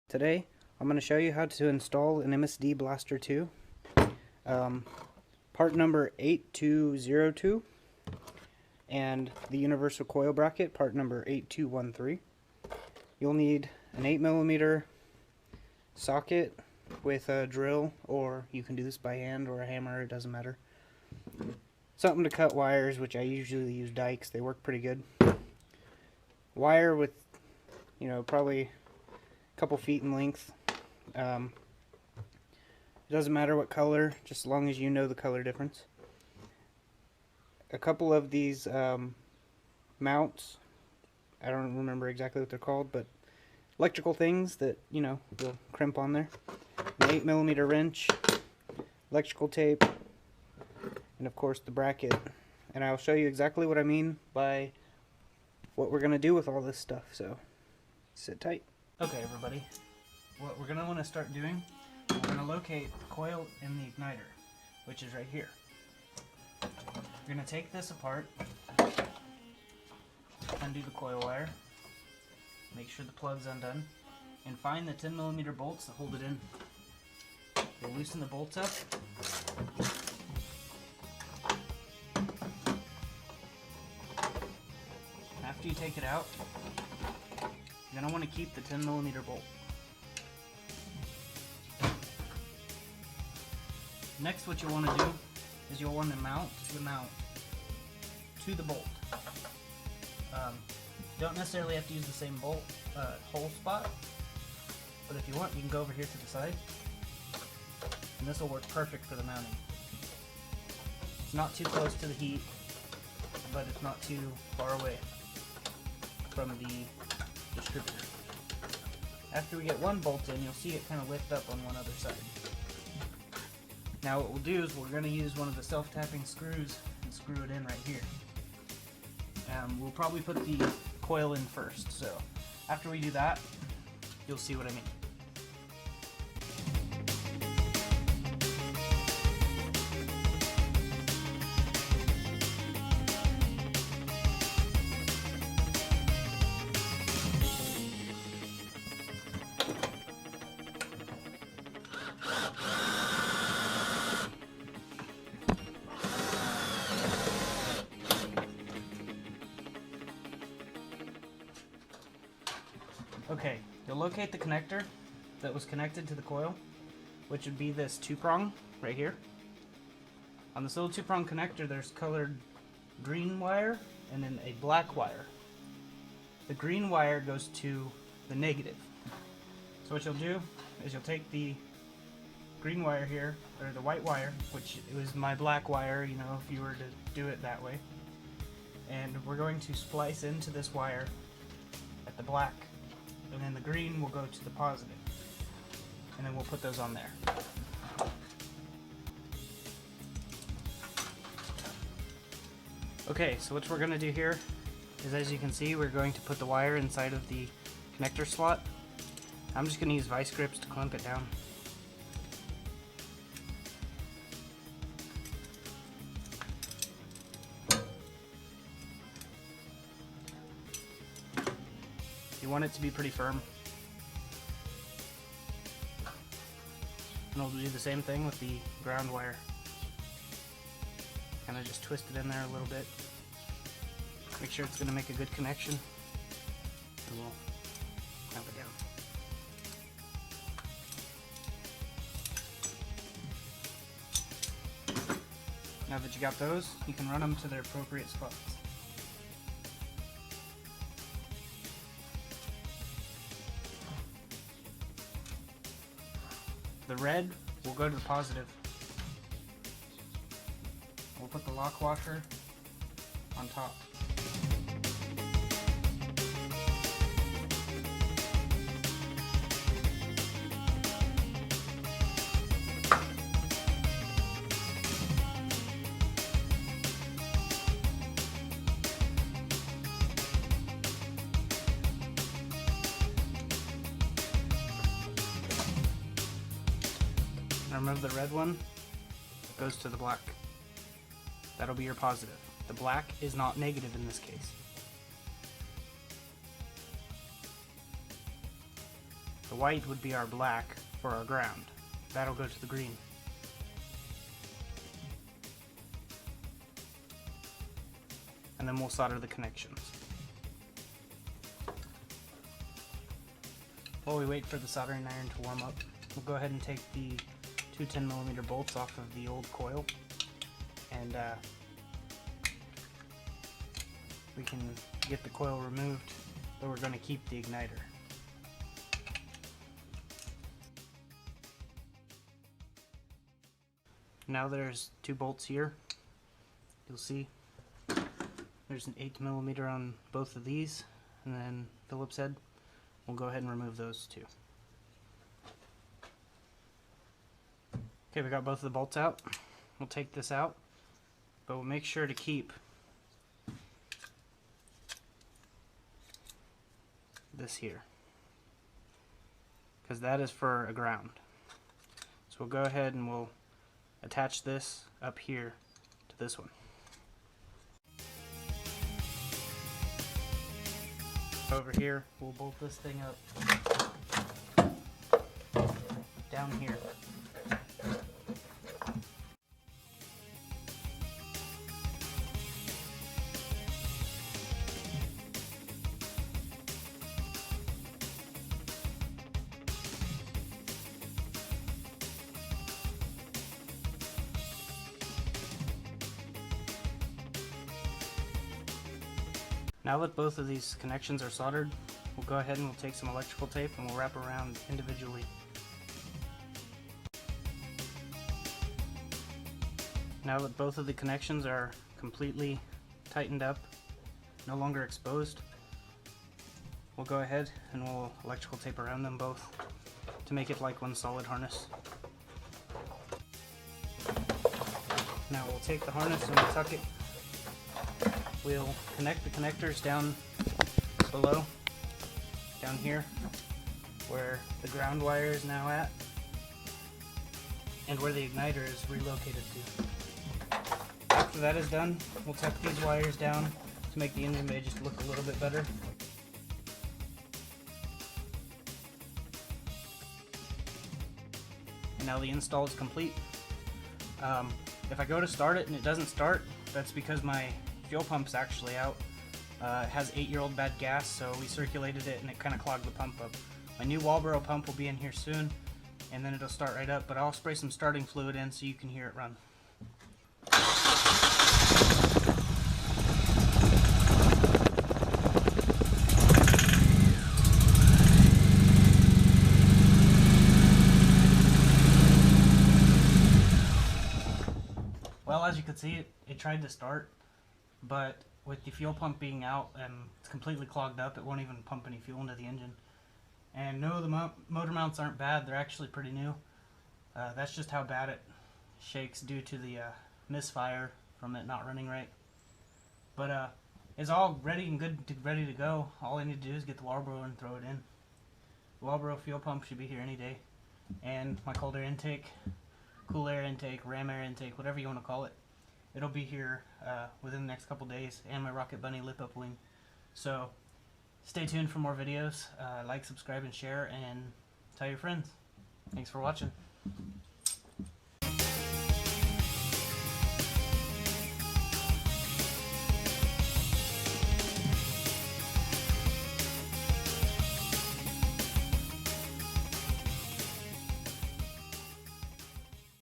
Today I'm going to show you how to install an MSD Blaster 2, part number 8202, and the universal coil bracket, part number 8213. You'll need an 8mm socket with a drill, or you can do this by hand or a hammer, it doesn't matter. Something to cut wires, which I usually use dikes, they work pretty good. Wire with, probably couple feet in length. It doesn't matter what color, just as long as you know the color difference. A couple of these mounts, I don't remember exactly what they're called, but electrical things that, will crimp on there. An 8mm wrench, electrical tape, and of course the bracket. And I'll show you exactly what I mean by what we're going to do with all this stuff, so sit tight. Okay, everybody, what we're going to want to start doing, we're going to locate the coil in the igniter, which is right here. We're going to take this apart, undo the coil wire, make sure the plug's undone, and find the 10mm bolts that hold it in. We'll loosen the bolts up. After you take it out, you're going to want to keep the 10mm bolt. Next, what you'll want to do is you'll want to mount the mount to the bolt. You don't necessarily have to use the same bolt hole spot, but if you want, you can go over here to the side, and this will work perfect for the mounting. It's not too close to the heat, but it's not too far away from the distributor. After we get one bolt in, you'll see it kind of lift up on one other side. Now what we'll do is we're going to use one of the self-tapping screws and screw it in right here. We'll probably put the coil in first, so after we do that, you'll see what I mean. Okay, you'll locate the connector that was connected to the coil, which would be this 2-prong right here. On this little 2-prong connector, there's colored green wire and then a black wire. The green wire goes to the negative. So what you'll do is you'll take the green wire here, or the white wire, which was my black wire, if you were to do it that way, and we're going to splice into this wire at the black, and then the green will go to the positive, and then we'll put those on there. Okay, so what we're going to do here is, as you can see, we're going to put the wire inside of the connector slot. I'm just going to use vice grips to clamp it down. You want it to be pretty firm. And I'll do the same thing with the ground wire. Kind of just twist it in there a little bit. Make sure it's going to make a good connection. And we'll clamp it down. Now that you got those, you can run them to their appropriate spots. The red will go to the positive. We'll put the lock washer on top. Now remember, the red one goes to the black. That'll be your positive. The black is not negative in this case. The white would be our black for our ground. That'll go to the green. And then we'll solder the connections. While we wait for the soldering iron to warm up, we'll go ahead and take the two 10mm bolts off of the old coil, and we can get the coil removed, but we're going to keep the igniter. Now there's two bolts here. You'll see there's an 8mm on both of these, and then Phillips head. We'll go ahead and remove those two. Okay, we got both of the bolts out. We'll take this out, but we'll make sure to keep this here, because that is for a ground. So we'll go ahead and we'll attach this up here to this one. Over here, we'll bolt this thing up down here. Now that both of these connections are soldered, we'll go ahead and we'll take some electrical tape and we'll wrap around individually. Now that both of the connections are completely tightened up, no longer exposed, we'll go ahead and we'll electrical tape around them both to make it like one solid harness. Now we'll take the harness and we'll tuck it. We'll connect the connectors down below, down here, where the ground wire is now at, and where the igniter is relocated to. After that is done, we'll tuck these wires down to make the engine bay just look a little bit better. And now the install is complete. If I go to start it and it doesn't start, that's because my fuel pump's actually out. It has 8-year-old bad gas, so we circulated it and it kind of clogged the pump up. My new Walbro pump will be in here soon, and then it'll start right up, but I'll spray some starting fluid in so you can hear it run. Well, as you can see, it tried to start, but with the fuel pump being out and it's completely clogged up, it won't even pump any fuel into the engine. And no, the motor mounts aren't bad, they're actually pretty new. That's just how bad it shakes due to the misfire from it not running right. But it's all ready and good, ready to go. All I need to do is get the Walbro and throw it in. The Walbro fuel pump should be here any day. And my cold air intake, cool air intake, ram air intake, whatever you want to call it. It'll be here within the next couple days, and my Rocket Bunny lip up wing. So stay tuned for more videos. Like, subscribe, and share, and tell your friends. Thanks for watching.